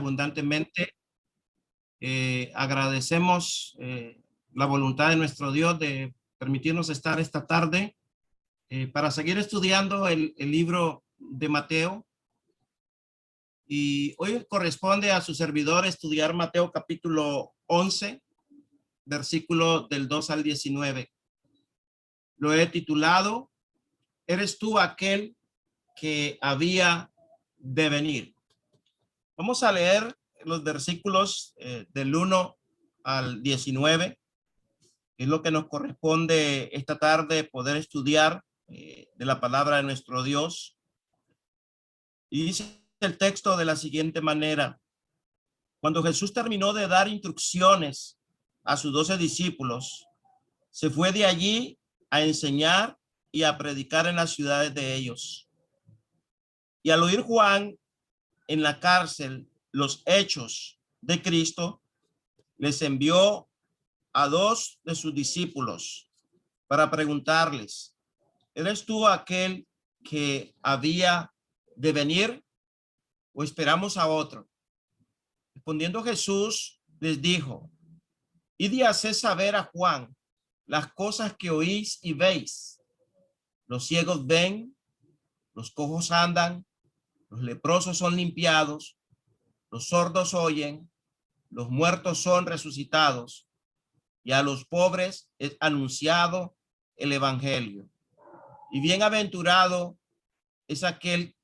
abundantemente. Agradecemos la voluntad de nuestro Dios de permitirnos estar esta tarde para seguir estudiando el libro de Mateo. Y hoy corresponde a su servidor estudiar Mateo capítulo 11, versículo del 2 al 19. Lo he titulado, ¿eres tú aquel que había de venir? Vamos a leer los versículos del 1 al 19, que es lo que nos corresponde esta tarde poder estudiar de la palabra de nuestro Dios. Y dice el texto de la siguiente manera: cuando Jesús terminó de dar instrucciones a sus 12 discípulos, se fue de allí a enseñar y a predicar en las ciudades de ellos. Y al oír Juan en la cárcel los hechos de Cristo, les envió a 2 de sus discípulos para preguntarles, ¿eres tú aquel que había de venir o esperamos a otro? Respondiendo Jesús les dijo, id y haced saber a Juan las cosas que oís y veis. Los ciegos ven, los cojos andan, los leprosos son limpiados, los sordos oyen, los muertos son resucitados, y a los pobres es anunciado el evangelio. Y bienaventurado es aquel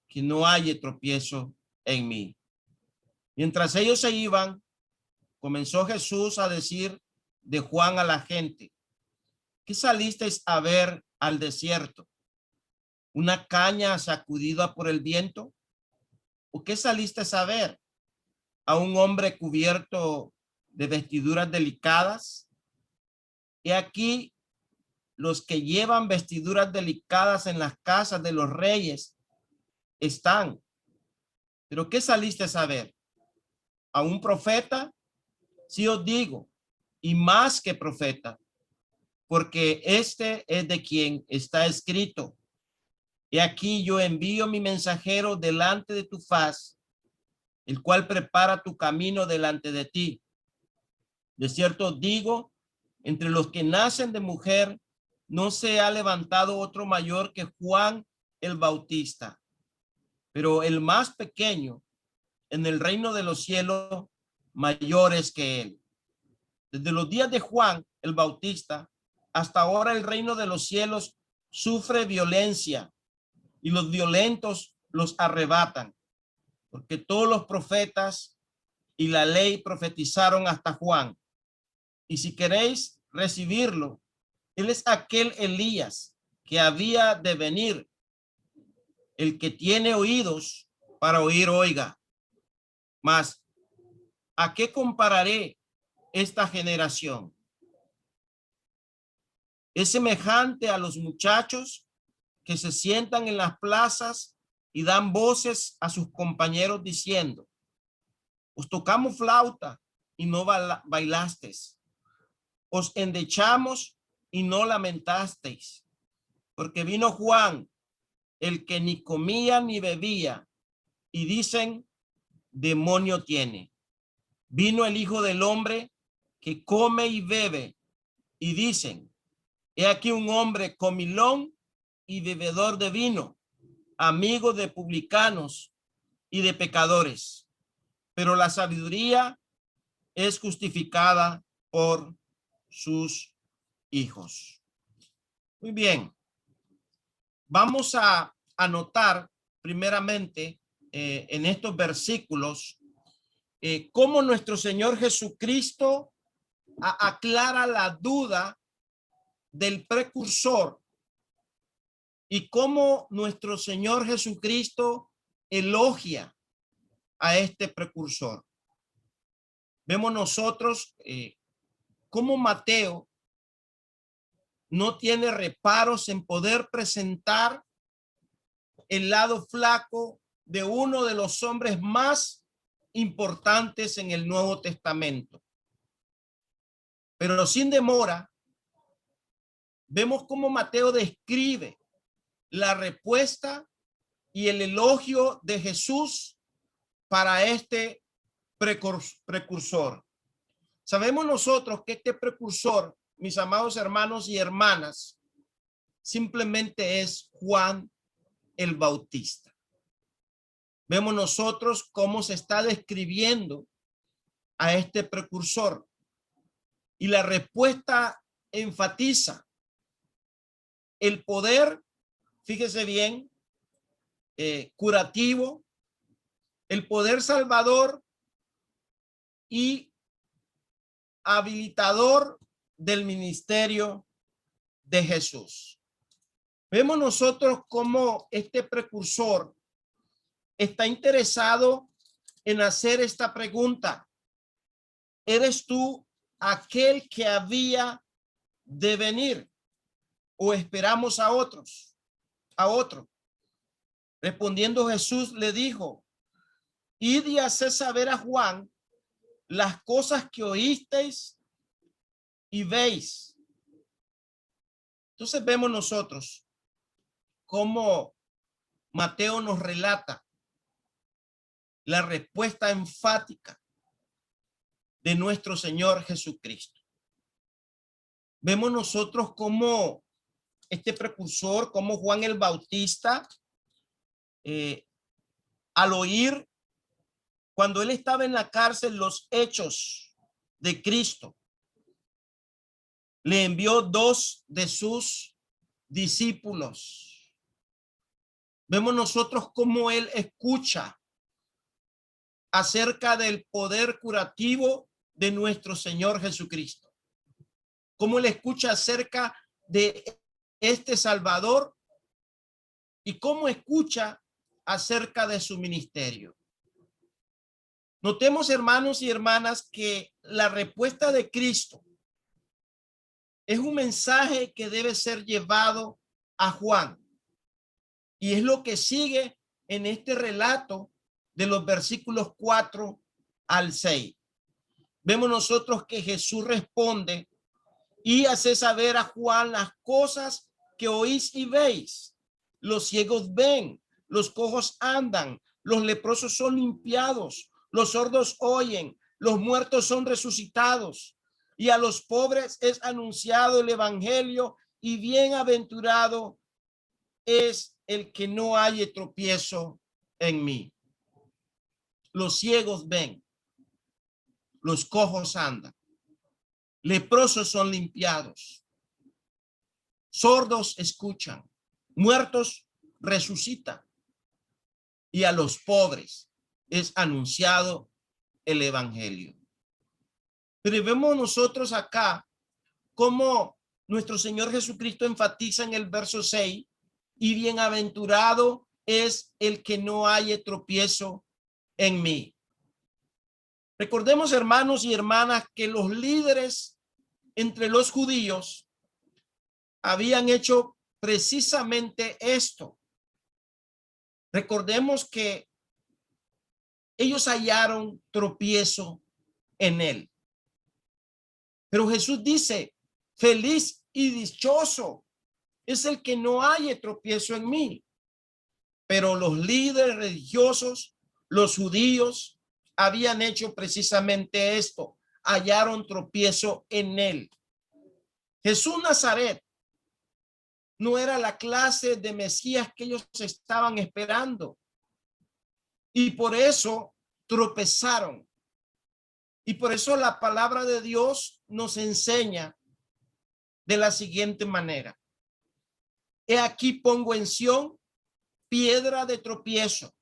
que no haya tropiezo en mí. Mientras ellos se iban, comenzó Jesús a decir de Juan a la gente, ¿qué salisteis a ver al desierto? ¿Una caña sacudida por el viento? ¿O qué salisteis a ver? ¿A un hombre cubierto de vestiduras delicadas? He aquí, los que llevan vestiduras delicadas en las casas de los reyes están. ¿Pero qué saliste a ver? ¿A un profeta? Sí os digo, y más que profeta, porque este es de quien está escrito. He aquí yo envío mi mensajero delante de tu faz, el cual prepara tu camino delante de ti. De cierto digo, entre los que nacen de mujer, no se ha levantado otro mayor que Juan el Bautista, pero el más pequeño en el reino de los cielos mayor es que él. Desde los días de Juan el Bautista hasta ahora el reino de los cielos sufre violencia y los violentos los arrebatan, porque todos los profetas y la ley profetizaron hasta Juan. Y si queréis recibirlo, él es aquel Elías que había de venir. El que tiene oídos para oír, oiga. Mas, ¿a qué compararé esta generación? Es semejante a los muchachos que se sientan en las plazas y dan voces a sus compañeros diciendo, os tocamos flauta y no bailasteis, os endechamos y no lamentasteis, porque vino Juan, el que ni comía ni bebía, y dicen, demonio tiene. Vino el Hijo del Hombre, que come y bebe, y dicen, he aquí un hombre comilón y bebedor de vino, amigo de publicanos y de pecadores. Pero la sabiduría es justificada por sus hijos. Muy bien. Vamos a anotar primeramente en estos versículos cómo nuestro Señor Jesucristo aclara la duda del precursor y cómo nuestro Señor Jesucristo elogia a este precursor. Vemos nosotros cómo Mateo no tiene reparos en poder presentar el lado flaco de uno de los hombres más importantes en el Nuevo Testamento. Pero sin demora, vemos cómo Mateo describe la respuesta y el elogio de Jesús para este precursor. Sabemos nosotros que este precursor, mis amados hermanos y hermanas, simplemente es Juan el Bautista. Vemos nosotros cómo se está describiendo a este precursor y la respuesta enfatiza el poder, fíjese bien, curativo, el poder salvador y habilitador del ministerio de Jesús. Vemos nosotros cómo este precursor está interesado en hacer esta pregunta: ¿eres tú aquel que había de venir o esperamos a otros? A otro. Respondiendo Jesús le dijo: id y haced saber a Juan las cosas que oísteis y veis. Entonces vemos nosotros cómo Mateo nos relata la respuesta enfática de nuestro Señor Jesucristo. Vemos nosotros cómo este precursor, como Juan el Bautista, al oír cuando él estaba en la cárcel los hechos de Cristo, le envió 2 de sus discípulos. Vemos nosotros cómo él escucha acerca del poder curativo de nuestro Señor Jesucristo. Cómo él escucha acerca de este Salvador y cómo escucha acerca de su ministerio. Notemos, hermanos y hermanas, que la respuesta de Cristo es un mensaje que debe ser llevado a Juan. Y es lo que sigue en este relato de los versículos 4 al 6. Vemos nosotros que Jesús responde: y hace saber a Juan las cosas que oís y veis. Los ciegos ven, los cojos andan, los leprosos son limpiados, los sordos oyen, los muertos son resucitados, y a los pobres es anunciado el evangelio, y bienaventurado es el que no haya tropiezo en mí. Los ciegos ven, los cojos andan, leprosos son limpiados, sordos escuchan, muertos resucitan, y a los pobres es anunciado el evangelio. Pero vemos nosotros acá cómo nuestro Señor Jesucristo enfatiza en el verso 6: y bienaventurado es el que no haya tropiezo en mí. Recordemos, hermanos y hermanas, que los líderes entre los judíos habían hecho precisamente esto. Recordemos que ellos hallaron tropiezo en él. Pero Jesús dice: feliz y dichoso es el que no haya tropiezo en mí. Pero los líderes religiosos, los judíos, habían hecho precisamente esto: hallaron tropiezo en él. Jesús Nazaret no era la clase de Mesías que ellos estaban esperando, y por eso tropezaron. Y por eso la palabra de Dios nos enseña de la siguiente manera: he aquí pongo en Sión piedra de tropiezo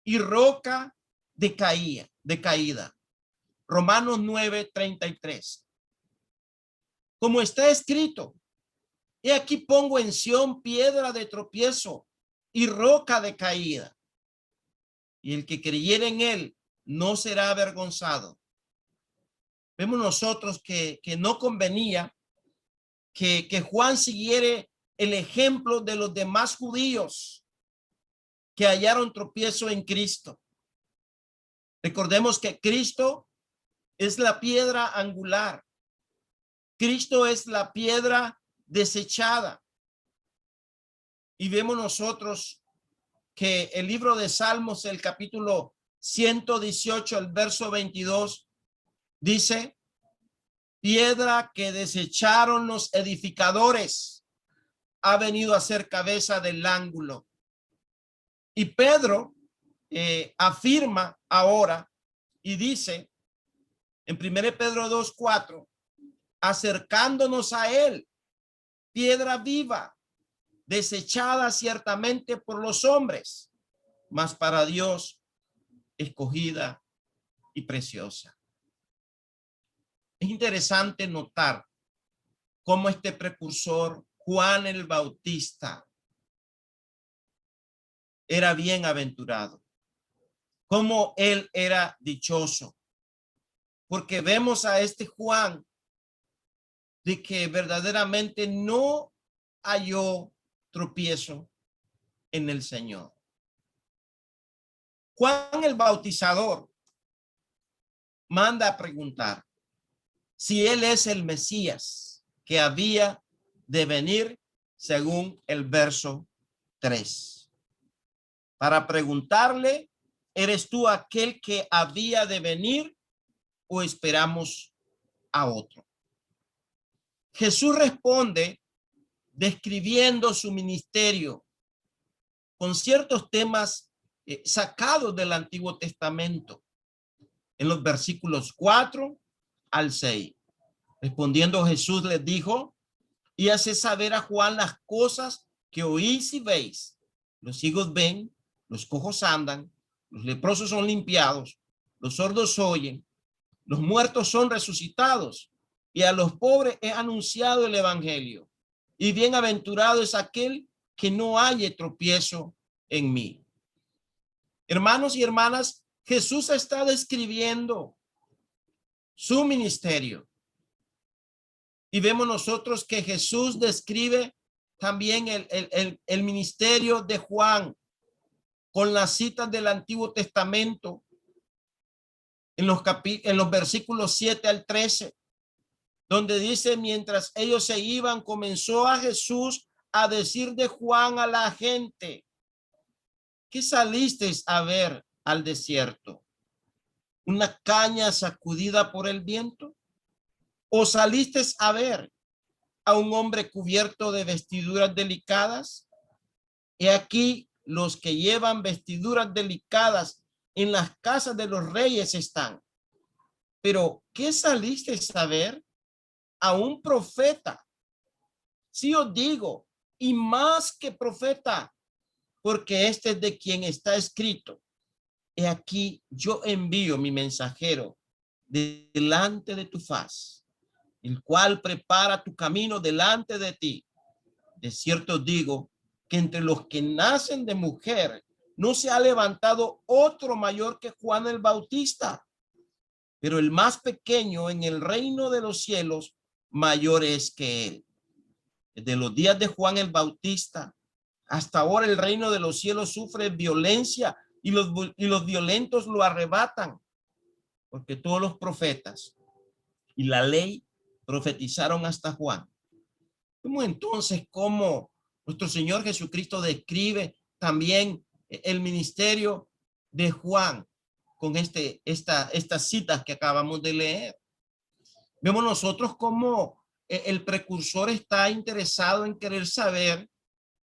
y roca de caída. Romanos 9:33. Como está escrito: he aquí pongo en Sión piedra de tropiezo y roca de caída, y el que creyere en él no será avergonzado. Vemos nosotros que no convenía que Juan siguiera el ejemplo de los demás judíos que hallaron tropiezo en Cristo. Recordemos que Cristo es la piedra angular. Cristo es la piedra desechada. Y vemos nosotros que el libro de Salmos, el capítulo 118, el verso 22, dice: piedra que desecharon los edificadores ha venido a ser cabeza del ángulo. Y Pedro afirma ahora y dice en 1 Pedro 2:4, acercándonos a él, piedra viva, desechada ciertamente por los hombres, mas para Dios escogida y preciosa. Es interesante notar cómo este precursor, Juan el Bautista, era bienaventurado, cómo él era dichoso, porque vemos a este Juan de que verdaderamente no halló tropiezo en el Señor. Juan el Bautizador manda a preguntar si él es el Mesías que había de venir según el verso 3. Para preguntarle, ¿eres tú aquel que había de venir o esperamos a otro? Jesús responde describiendo su ministerio con ciertos temas sacados del Antiguo Testamento en los versículos 4 al 6. Respondiendo Jesús les dijo: y hace saber a Juan las cosas que oís y veis. Los ciegos ven, los cojos andan, los leprosos son limpiados, los sordos oyen, los muertos son resucitados, y a los pobres he anunciado el evangelio. Y bienaventurado es aquel que no halle tropiezo en mí. Hermanos y hermanas, Jesús está describiendo su ministerio. Y vemos nosotros que Jesús describe también el ministerio de Juan con las citas del Antiguo Testamento en los versículos 7 al 13, donde dice: mientras ellos se iban, comenzó a Jesús a decir de Juan a la gente: ¿qué salisteis a ver al desierto? ¿Una caña sacudida por el viento? ¿O salisteis a ver a un hombre cubierto de vestiduras delicadas? He aquí, los que llevan vestiduras delicadas en las casas de los reyes están. Pero ¿qué salisteis a ver? A un profeta. Sí os digo, y más que profeta, porque este es de quien está escrito: he aquí, yo envío mi mensajero delante de tu faz, el cual prepara tu camino delante de ti. De cierto digo que entre los que nacen de mujer no se ha levantado otro mayor que Juan el Bautista, pero el más pequeño en el reino de los cielos mayor es que él. Desde los días de Juan el Bautista hasta ahora el reino de los cielos sufre violencia y los violentos lo arrebatan, porque todos los profetas y la ley profetizaron hasta Juan. Vemos entonces cómo nuestro Señor Jesucristo describe también el ministerio de Juan con estas citas que acabamos de leer. Vemos nosotros cómo el precursor está interesado en querer saber: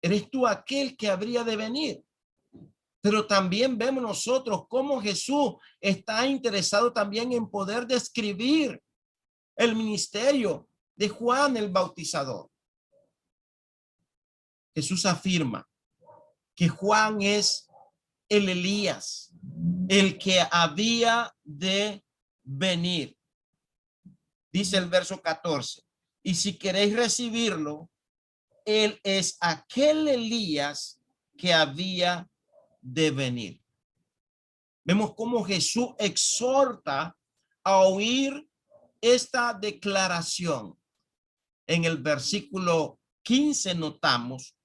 ¿eres tú aquel que habría de venir? Pero también vemos nosotros cómo Jesús está interesado también en poder describir el ministerio de Juan el Bautizador. Jesús afirma que Juan es el Elías, el que había de venir. Dice el verso 14: y si queréis recibirlo, él es aquel Elías que había de venir. Vemos cómo Jesús exhorta a oír esta declaración. En el versículo 15 notamos: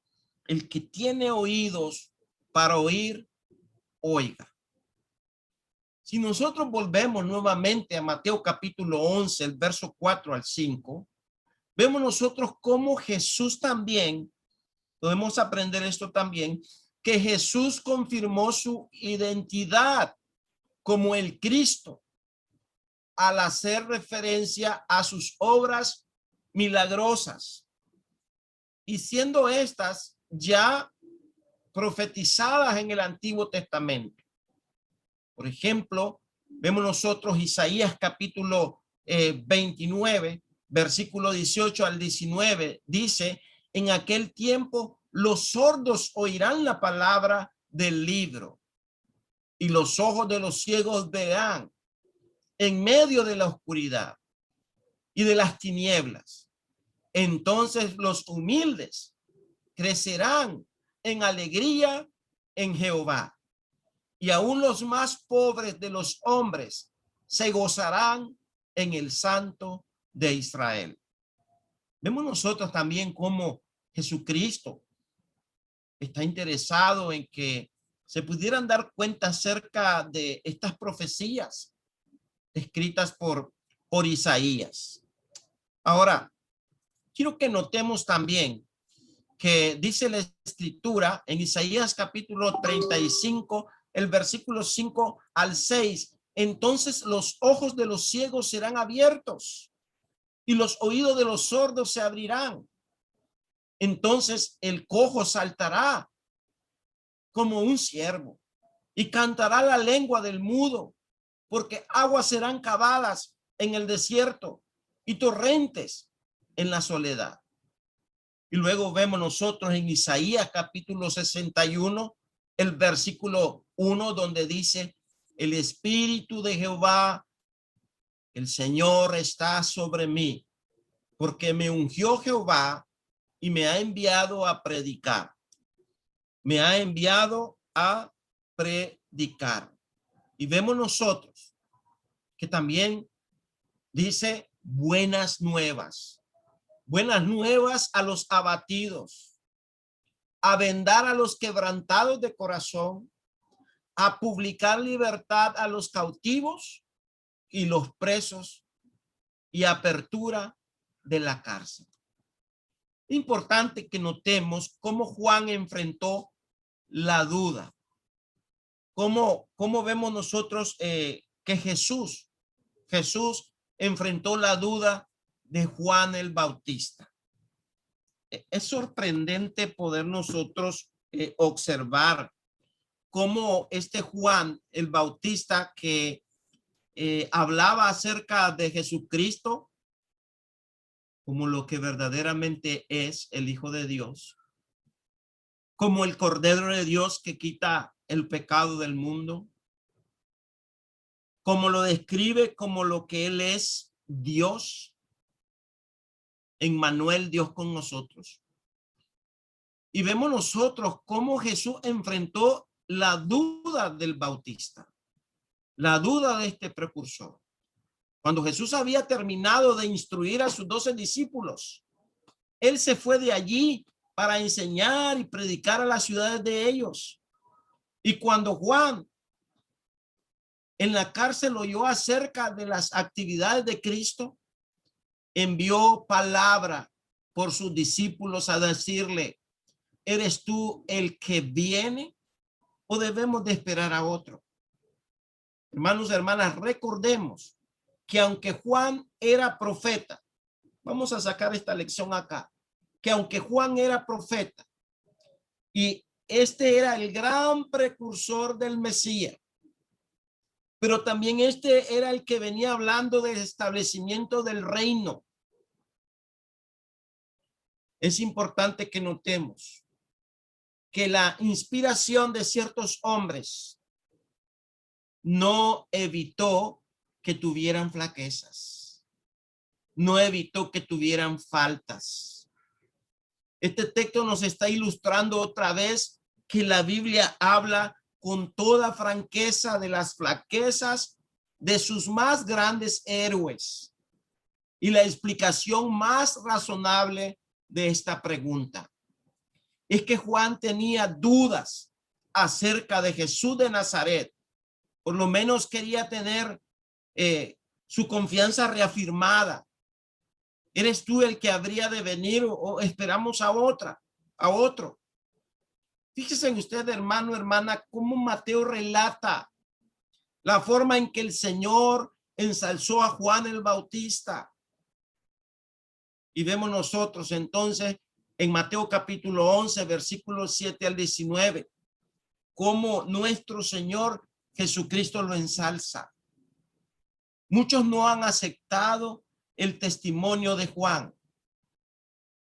el que tiene oídos para oír, oiga. Si nosotros volvemos nuevamente a Mateo capítulo 11, el verso 4 al 5, vemos nosotros cómo Jesús también, podemos aprender esto también, que Jesús confirmó su identidad como el Cristo, al hacer referencia a sus obras milagrosas, y siendo estas ya profetizadas en el Antiguo Testamento. Por ejemplo, vemos nosotros Isaías capítulo 29, versículo 18 al 19, dice: en aquel tiempo los sordos oirán la palabra del libro, y los ojos de los ciegos verán en medio de la oscuridad y de las tinieblas. Entonces los humildes crecerán en alegría en Jehová, y aún los más pobres de los hombres se gozarán en el Santo de Israel. Vemos nosotros también cómo Jesucristo está interesado en que se pudieran dar cuenta acerca de estas profecías escritas por Isaías. Ahora, quiero que notemos también que dice la escritura en Isaías capítulo 35, el versículo 5 al 6, entonces los ojos de los ciegos serán abiertos y los oídos de los sordos se abrirán. Entonces el cojo saltará como un ciervo y cantará la lengua del mudo, porque aguas serán cavadas en el desierto y torrentes en la soledad. Y luego vemos nosotros en Isaías capítulo 61, el versículo 1, donde dice: el Espíritu de Jehová, el Señor, está sobre mí, porque me ungió Jehová y me ha enviado a predicar. Me ha enviado a predicar. Y vemos nosotros que también dice buenas nuevas. Buenas nuevas a los abatidos, a vendar a los quebrantados de corazón, a publicar libertad a los cautivos y los presos, y apertura de la cárcel. Importante que notemos cómo Juan enfrentó la duda. Cómo vemos nosotros que Jesús enfrentó la duda de Juan el Bautista. Es sorprendente poder nosotros observar cómo este Juan el Bautista, que hablaba acerca de Jesucristo como lo que verdaderamente es el Hijo de Dios, como el Cordero de Dios que quita el pecado del mundo, como lo describe como lo que él es, Dios, Emmanuel, Dios con nosotros. Y vemos nosotros cómo Jesús enfrentó la duda del Bautista, la duda de este precursor. Cuando Jesús había terminado de instruir a sus 12 discípulos, él se fue de allí para enseñar y predicar a las ciudades de ellos. Y cuando Juan en la cárcel oyó acerca de las actividades de Cristo, envió palabra por sus discípulos a decirle: ¿eres tú el que viene o debemos de esperar a otro? Hermanos y hermanas, recordemos que aunque Juan era profeta, vamos a sacar esta lección acá, que aunque Juan era profeta y este era el gran precursor del Mesías, pero también este era el que venía hablando del establecimiento del reino. Es importante que notemos que la inspiración de ciertos hombres no evitó que tuvieran flaquezas, no evitó que tuvieran faltas. Este texto nos está ilustrando otra vez que la Biblia habla con toda franqueza de las flaquezas de sus más grandes héroes y la explicación más razonable de esta pregunta es que Juan tenía dudas acerca de Jesús de Nazaret. Por lo menos quería tener su confianza reafirmada. ¿Eres tú el que habría de venir o esperamos a otro? Fíjese usted, hermano, hermana, cómo Mateo relata la forma en que el Señor ensalzó a Juan el Bautista. Y vemos nosotros entonces en Mateo capítulo 11, versículos 7 al 19, cómo nuestro Señor Jesucristo lo ensalza. Muchos no han aceptado el testimonio de Juan.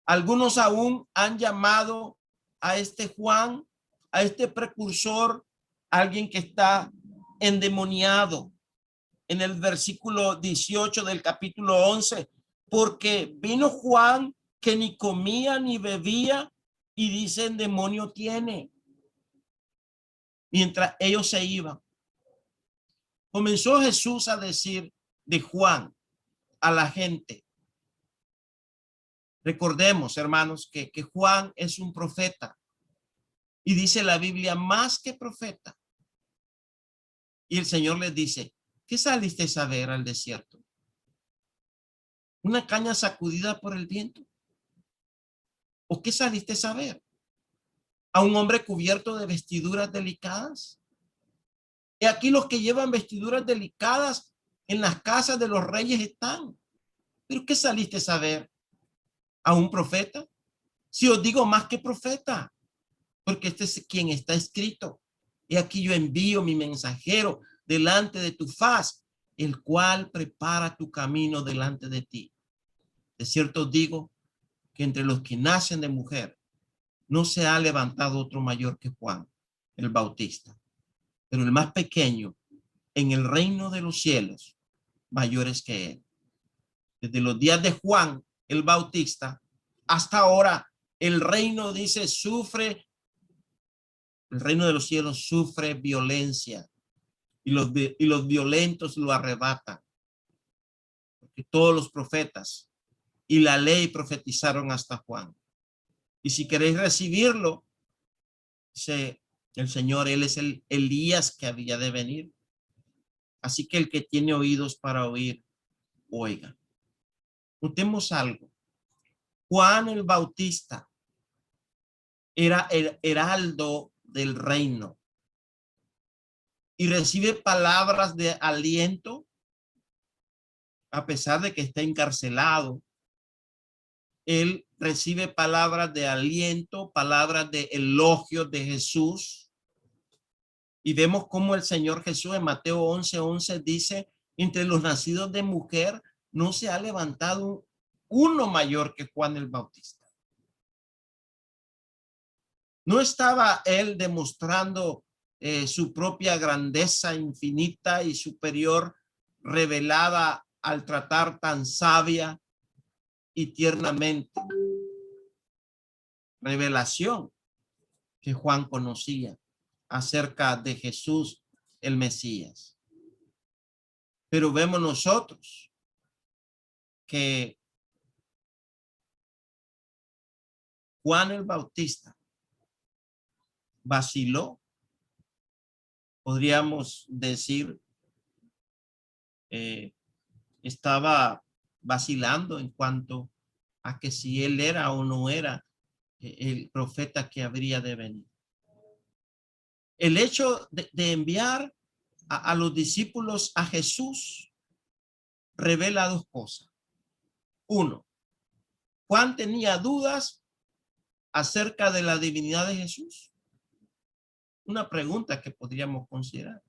Algunos aún han llamado a este Juan, a este precursor, alguien que está endemoniado. En el versículo 18 del capítulo 11, porque vino Juan que ni comía ni bebía y dicen demonio tiene. Mientras ellos se iban, comenzó Jesús a decir de Juan a la gente. Recordemos, hermanos, que Juan es un profeta y dice la Biblia más que profeta. Y el Señor les dice, ¿qué saliste a ver al desierto? ¿Una caña sacudida por el viento? ¿O qué saliste a ver? ¿A un hombre cubierto de vestiduras delicadas? Y aquí los que llevan vestiduras delicadas en las casas de los reyes están. ¿Pero qué saliste a ver? ¿A un profeta? Si os digo más que profeta, porque este es quien está escrito. Y aquí yo envío mi mensajero delante de tu faz, el cual prepara tu camino delante de ti. De cierto digo que entre los que nacen de mujer no se ha levantado otro mayor que Juan el Bautista, pero el más pequeño en el reino de los cielos mayor es que él. Desde los días de Juan el Bautista hasta ahora el reino, dice, sufre, el reino de los cielos sufre violencia y los violentos lo arrebatan. Porque todos los profetas y la ley profetizaron hasta Juan. Y si queréis recibirlo, dice el Señor, él es el Elías que había de venir. Así que el que tiene oídos para oír, oiga. Notemos algo. Juan el Bautista era el heraldo del reino y recibe palabras de aliento a pesar de que está encarcelado. Él recibe palabras de aliento, palabras de elogio de Jesús. Y vemos cómo el Señor Jesús en Mateo 11:11 dice, entre los nacidos de mujer no se ha levantado uno mayor que Juan el Bautista. No estaba él demostrando su propia grandeza infinita y superior revelada al tratar tan sabia y tiernamente. Revelación que Juan conocía acerca de Jesús el Mesías. Pero vemos nosotros que Juan el Bautista vaciló, podríamos decir, estaba vacilando en cuanto a que si él era o no era el profeta que habría de venir. El hecho de enviar a los discípulos a Jesús revela dos cosas. Uno, Juan tenía dudas acerca de la divinidad de Jesús. Una pregunta que podríamos considerar.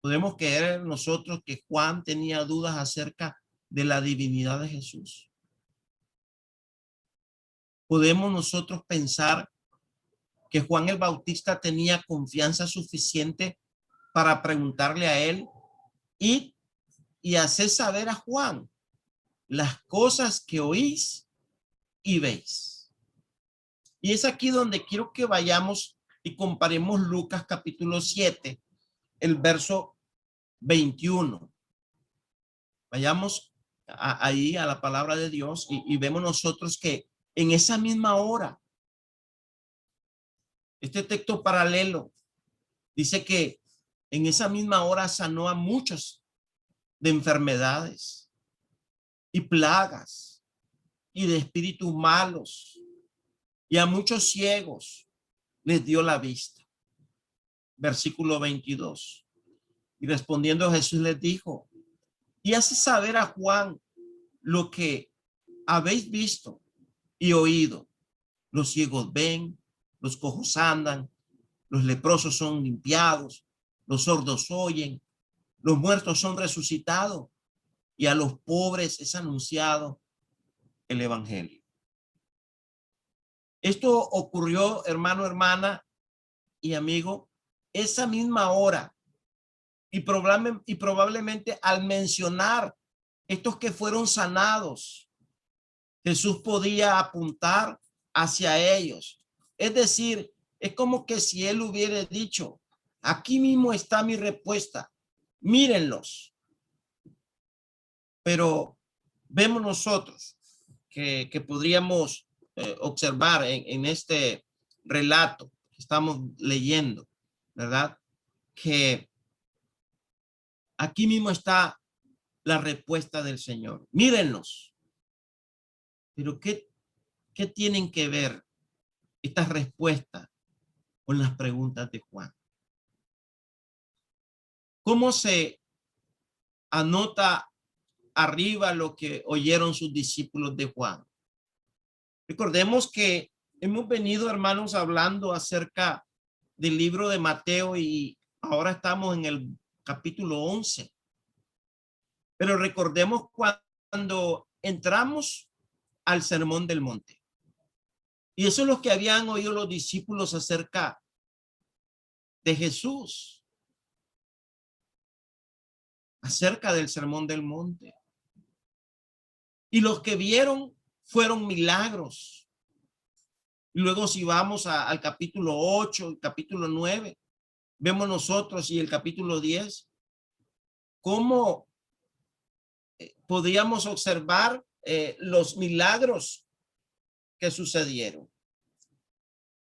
¿Podemos creer nosotros que Juan tenía dudas acerca de la divinidad de Jesús? ¿Podemos nosotros pensar que Juan el Bautista tenía confianza suficiente para preguntarle a él y hacer saber a Juan las cosas que oís y veis? Y es aquí donde quiero que vayamos y comparemos Lucas capítulo 7, el verso 21. Vayamos ahí a la palabra de Dios y vemos nosotros que en esa misma hora, este texto paralelo dice que en esa misma hora sanó a muchos de enfermedades y plagas y de espíritus malos, y a muchos ciegos les dio la vista. Versículo 22. Y respondiendo Jesús les dijo, y hace saber a Juan lo que habéis visto y oído. Los ciegos ven, los cojos andan, los leprosos son limpiados, los sordos oyen, los muertos son resucitados y a los pobres es anunciado el evangelio. Esto ocurrió, hermano, hermana y amigo, esa misma hora y probablemente al mencionar estos que fueron sanados, Jesús podía apuntar hacia ellos. Es decir, es como que si él hubiera dicho, aquí mismo está mi respuesta, mírenlos. Pero vemos nosotros que podríamos observar en este relato que estamos leyendo, ¿verdad? Que aquí mismo está la respuesta del Señor. Mírenlos. Pero ¿qué tienen que ver estas respuestas con las preguntas de Juan? ¿Cómo se anota arriba lo que oyeron sus discípulos de Juan? Recordemos que hemos venido, hermanos, hablando acerca del libro de Mateo y ahora estamos en el capítulo 11. Pero recordemos cuando entramos al Sermón del Monte. Y eso es lo que habían oído los discípulos acerca de Jesús, acerca del Sermón del Monte. Y los que vieron fueron milagros. Y luego si vamos al capítulo 8, el capítulo 9, vemos nosotros y el capítulo 10, cómo podíamos observar los milagros que sucedieron.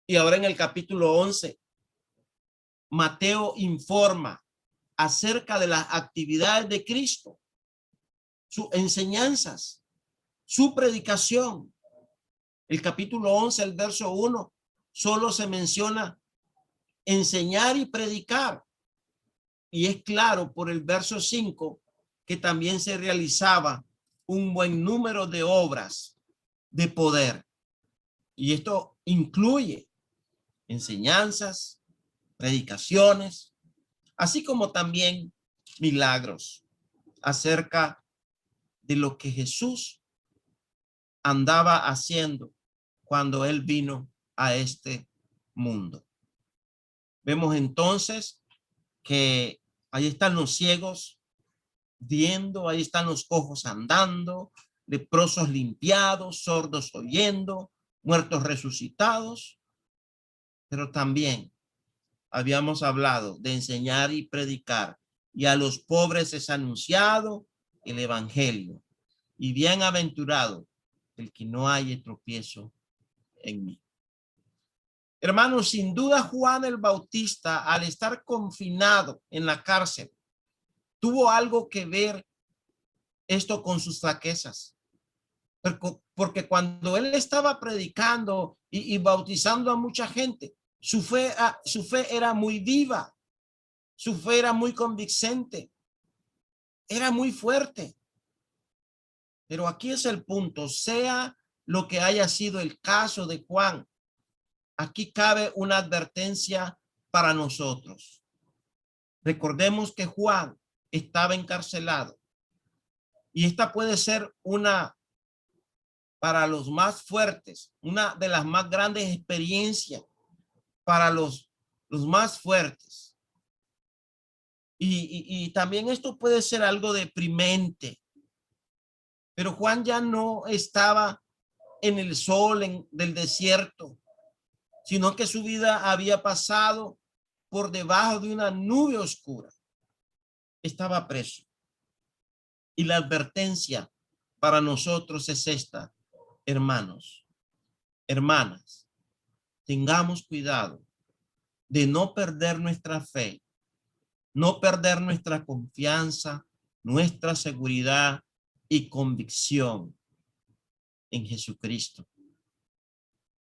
Y ahora en el capítulo 11, Mateo informa acerca de las actividades de Cristo, sus enseñanzas, su predicación. El capítulo 11, el verso 1, solo se menciona enseñar y predicar. Y es claro por el verso 5 que también se realizaba un buen número de obras de poder. Y esto incluye enseñanzas, predicaciones, así como también milagros acerca de lo que Jesús andaba haciendo cuando él vino a este mundo. Vemos entonces que ahí están los ciegos viendo, ahí están los cojos andando, leprosos limpiados, sordos oyendo, muertos resucitados, pero también habíamos hablado de enseñar y predicar, y a los pobres es anunciado el evangelio, y bienaventurado el que no haya tropiezo en mí. Hermanos, sin duda Juan el Bautista, al estar confinado en la cárcel, tuvo algo que ver esto con sus flaquezas. Porque cuando él estaba predicando y bautizando a mucha gente, su fe era muy viva, su fe era muy convincente, era muy fuerte. Pero aquí es el punto, sea lo que haya sido el caso de Juan, aquí cabe una advertencia para nosotros. Recordemos que Juan estaba encarcelado y esta puede ser una, para los más fuertes, una de las más grandes experiencias para los más fuertes. Y también esto puede ser algo deprimente. Pero Juan ya no estaba en el sol del desierto, sino que su vida había pasado por debajo de una nube oscura. Estaba preso. Y la advertencia para nosotros es esta, hermanos, hermanas, tengamos cuidado de no perder nuestra fe, no perder nuestra confianza, nuestra seguridad y convicción en Jesucristo.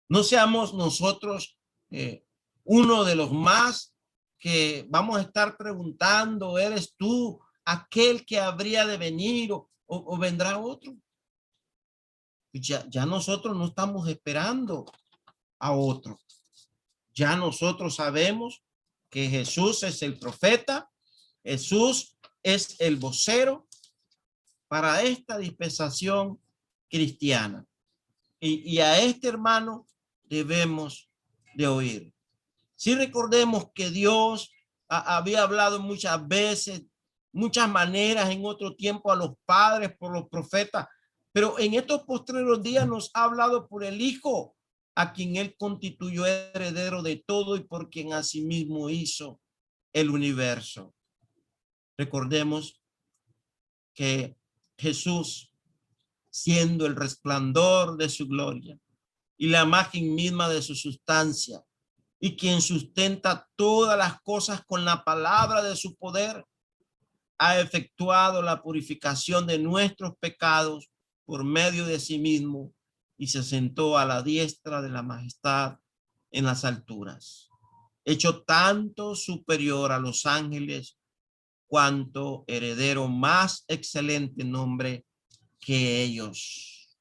No seamos nosotros uno de los más que vamos a estar preguntando, ¿eres tú aquel que habría de venir o vendrá otro? Ya nosotros no estamos esperando a otro. Ya nosotros sabemos que Jesús es el profeta, Jesús es el vocero para esta dispensación cristiana. Y a este hermano debemos de oír. Si recordemos que Dios había hablado muchas veces, muchas maneras en otro tiempo a los padres por los profetas, pero en estos postreros días nos ha hablado por el Hijo, a quien él constituyó heredero de todo y por quien asimismo hizo el universo. Recordemos que Jesús, siendo el resplandor de su gloria y la imagen misma de su sustancia, y quien sustenta todas las cosas con la palabra de su poder, ha efectuado la purificación de nuestros pecados por medio de sí mismo y se sentó a la diestra de la majestad en las alturas, hecho tanto superior a los ángeles cuanto heredero más excelente nombre que ellos.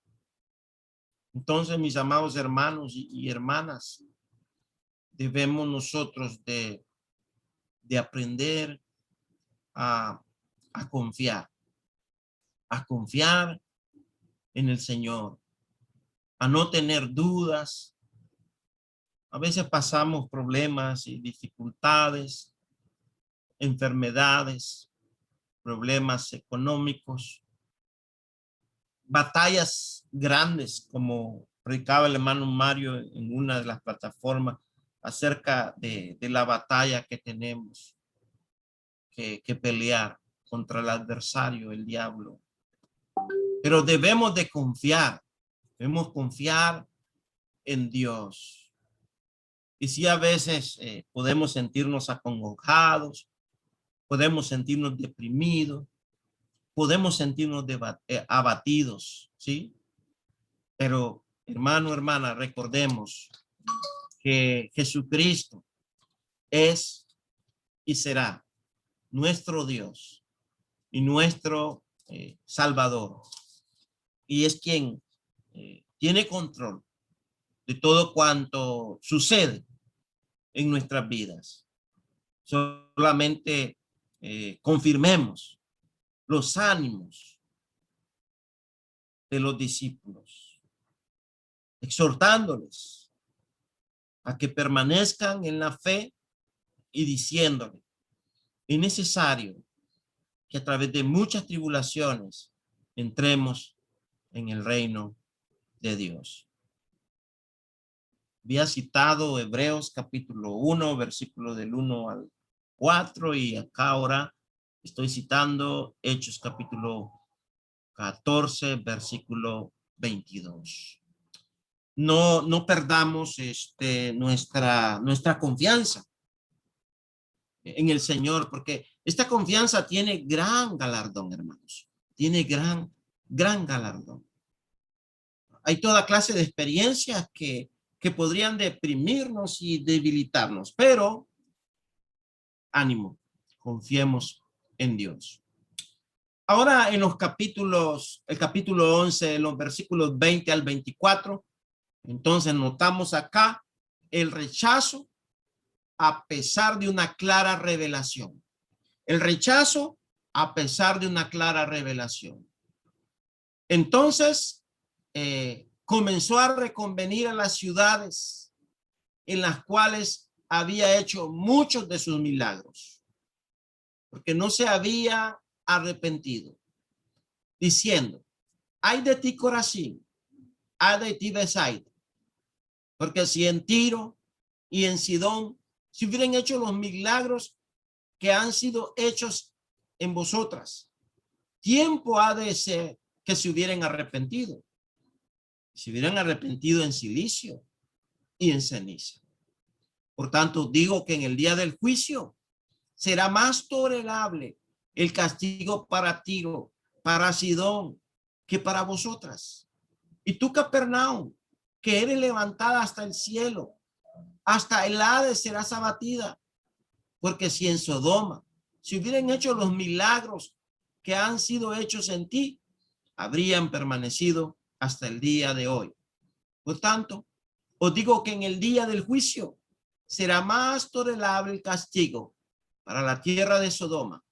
Entonces, mis amados hermanos y hermanas, debemos nosotros de aprender a confiar en el Señor, a no tener dudas. A veces pasamos problemas y dificultades, enfermedades, problemas económicos, batallas grandes, como predicaba el hermano Mario en una de las plataformas acerca de la batalla que tenemos que pelear contra el adversario, el diablo. Pero debemos confiar en Dios. Y si a veces podemos sentirnos acongojados, podemos sentirnos deprimidos, podemos sentirnos abatidos, ¿sí? Pero hermano, hermana, recordemos que Jesucristo es y será nuestro Dios y nuestro Salvador. Y es quien tiene control de todo cuanto sucede en nuestras vidas. Solamente confirmemos los ánimos de los discípulos, exhortándoles a que permanezcan en la fe y diciéndole, es necesario que a través de muchas tribulaciones entremos en el reino de Dios. Había citado Hebreos capítulo 1, versículo del 1 al 4, y acá ahora estoy citando Hechos capítulo 14, versículo 22. No perdamos nuestra confianza en el Señor, porque esta confianza tiene gran galardón, hermanos. Tiene gran galardón. Hay toda clase de experiencias que podrían deprimirnos y debilitarnos, pero ánimo, confiemos en Dios. Ahora en los capítulos, el capítulo 11, en los versículos 20 al 24, entonces notamos acá el rechazo a pesar de una clara revelación. El rechazo a pesar de una clara revelación. Entonces, comenzó a reconvenir a las ciudades en las cuales había hecho muchos de sus milagros, porque no se había arrepentido, diciendo, ay de ti Corazín, ay de ti Betsaida, porque si en Tiro y en Sidón se hubieran hecho los milagros que han sido hechos en vosotras, tiempo ha de ser que se hubieran arrepentido. Se hubieran arrepentido en silicio y en ceniza. Por tanto, digo que en el día del juicio será más tolerable el castigo para Tiro, para Sidón, que para vosotras. Y tú, Capernaum, que eres levantada hasta el cielo, hasta el Hades serás abatida. Porque si en Sodoma se hubieran hecho los milagros que han sido hechos en ti, habrían permanecido hasta el día de hoy. Por tanto, os digo que en el día del juicio será más tolerable el castigo para la tierra de Sodoma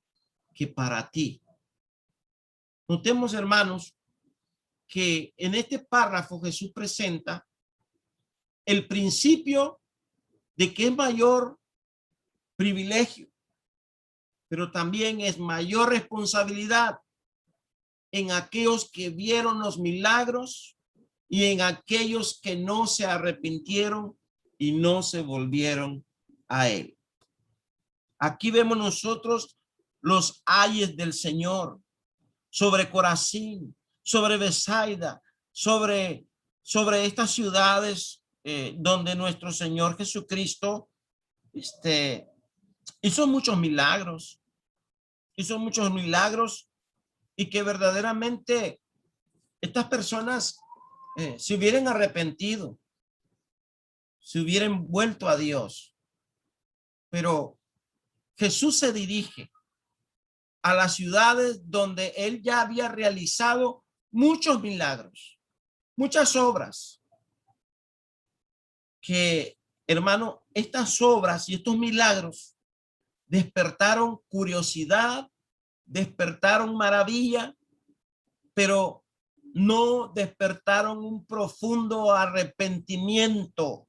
que para ti. Notemos, hermanos, que en este párrafo Jesús presenta el principio de que es mayor privilegio, pero también es mayor responsabilidad en aquellos que vieron los milagros y en aquellos que no se arrepintieron y no se volvieron a él. Aquí vemos nosotros los ayes del Señor sobre Corazín, sobre Bethsaida, sobre estas ciudades donde nuestro Señor Jesucristo hizo muchos milagros, y que verdaderamente estas personas se hubieran arrepentido, se hubieran vuelto a Dios. Pero Jesús se dirige a las ciudades donde él ya había realizado muchos milagros, muchas obras, que, hermano, estas obras y estos milagros despertaron curiosidad, despertaron maravilla, pero no despertaron un profundo arrepentimiento,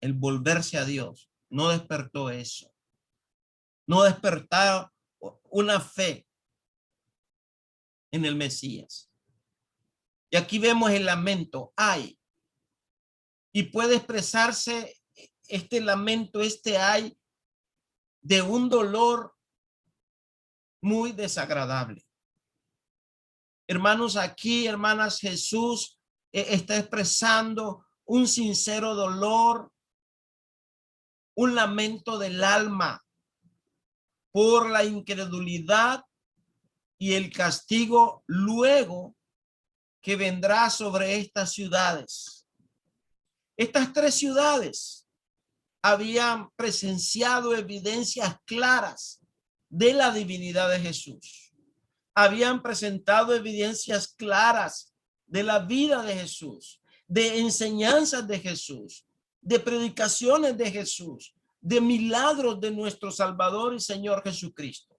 el volverse a Dios. No despertó eso. No despertó una fe en el Mesías. Y aquí vemos el lamento. Ay. Y puede expresarse este lamento, este ay, de un dolor muy desagradable. Hermanos, aquí, hermanas, Jesús está expresando un sincero dolor, un lamento del alma por la incredulidad y el castigo luego que vendrá sobre estas ciudades. Estas tres ciudades habían presenciado evidencias claras de la divinidad de Jesús. Habían presentado evidencias claras de la vida de Jesús, de enseñanzas de Jesús, de predicaciones de Jesús, de milagros de nuestro Salvador y Señor Jesucristo.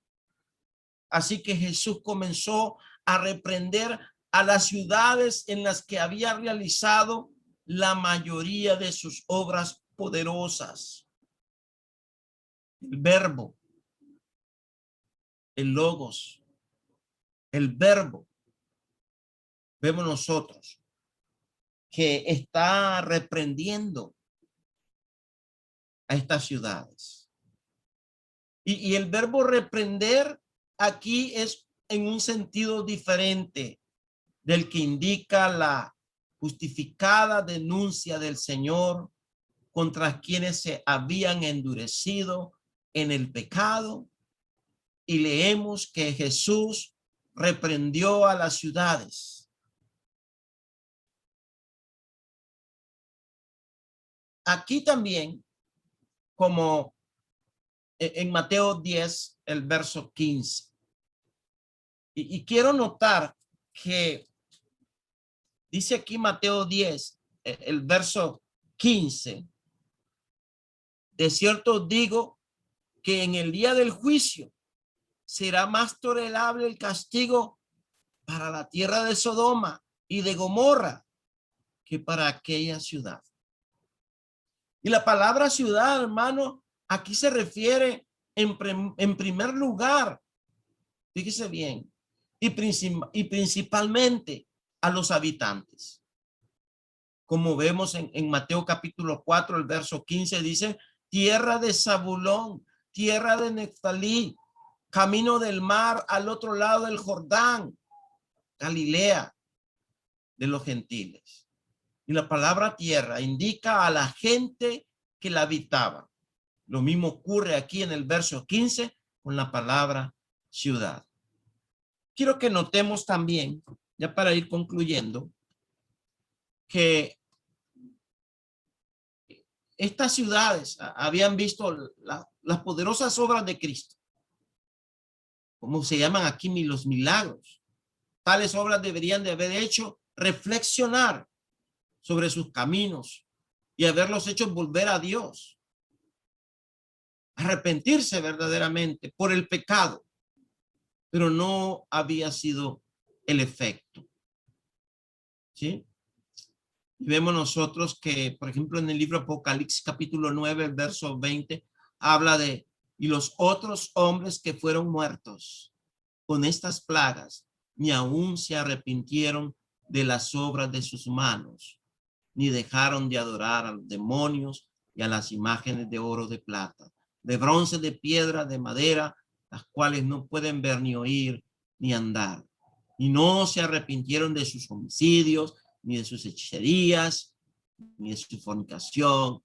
Así que Jesús comenzó a reprender a las ciudades en las que había realizado la mayoría de sus obras poderosas. El verbo, el logos, el verbo, vemos nosotros que está reprendiendo a estas ciudades. Y el verbo reprender aquí es en un sentido diferente del que indica la justificada denuncia del Señor contra quienes se habían endurecido en el pecado. Y leemos que Jesús reprendió a las ciudades. Aquí también, como en Mateo 10, el verso 15. Y quiero notar que dice aquí Mateo 10, el verso 15. De cierto digo que en el día del juicio será más tolerable el castigo para la tierra de Sodoma y de Gomorra que para aquella ciudad. Y la palabra ciudad, hermano, aquí se refiere en primer lugar, fíjese bien, y principalmente a los habitantes. Como vemos en Mateo capítulo 4, el verso 15, dice, tierra de Zabulón, tierra de Neftalí, camino del mar al otro lado del Jordán, Galilea de los gentiles. Y la palabra tierra indica a la gente que la habitaba. Lo mismo ocurre aquí en el verso 15 con la palabra ciudad. Quiero que notemos también, ya para ir concluyendo, que estas ciudades habían visto las poderosas obras de Cristo, como se llaman aquí los milagros. Tales obras deberían de haber hecho reflexionar sobre sus caminos y haberlos hecho volver a Dios, arrepentirse verdaderamente por el pecado, pero no había sido el efecto. ¿Sí? Y vemos nosotros que, por ejemplo, en el libro Apocalipsis capítulo 9, el verso 20, habla de, y los otros hombres que fueron muertos con estas plagas, ni aún se arrepintieron de las obras de sus manos, ni dejaron de adorar a los demonios y a las imágenes de oro, de plata, de bronce, de piedra, de madera, las cuales no pueden ver, ni oír, ni andar. Y no se arrepintieron de sus homicidios, ni de sus hechicerías, ni de su fornicación,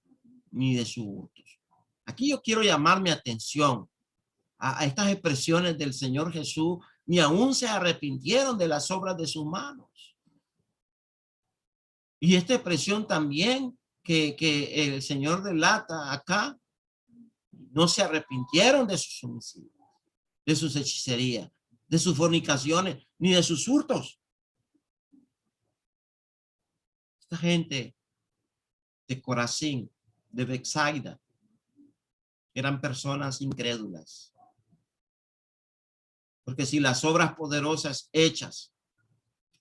ni de sus hurtos. Aquí yo quiero llamar mi atención a estas expresiones del Señor Jesús, ni aún se arrepintieron de las obras de sus manos. Y esta expresión también que el Señor relata acá, no se arrepintieron de sus homicidios, de sus hechicerías, de sus fornicaciones, ni de sus hurtos. Esta gente de Corazín, de Betsaida, eran personas incrédulas. Porque si las obras poderosas hechas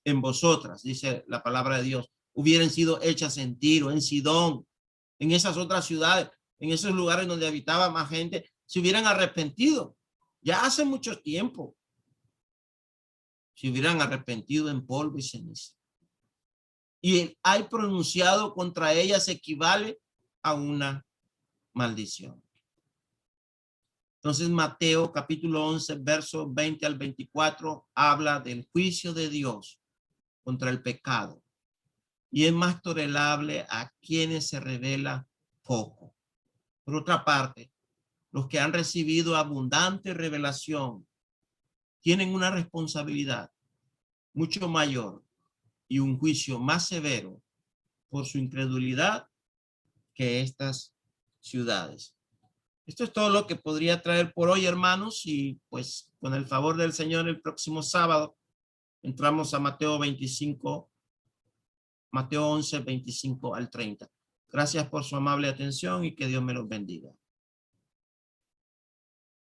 en vosotras, dice la palabra de Dios, hubieran sido hechas en Tiro, en Sidón, en esas otras ciudades, en esos lugares donde habitaba más gente, se hubieran arrepentido ya hace mucho tiempo. Se hubieran arrepentido en polvo y ceniza. Y hay pronunciado contra ellas equivale a una maldición. Entonces Mateo capítulo 11, versos 20 al 24 habla del juicio de Dios contra el pecado. Y es más tolerable a quienes se revela poco. Por otra parte, los que han recibido abundante revelación tienen una responsabilidad mucho mayor y un juicio más severo por su incredulidad que estas ciudades. Esto es todo lo que podría traer por hoy, hermanos, y pues con el favor del Señor el próximo sábado entramos a Mateo 25, Mateo 11, 25 al 30. Gracias por su amable atención y que Dios me los bendiga.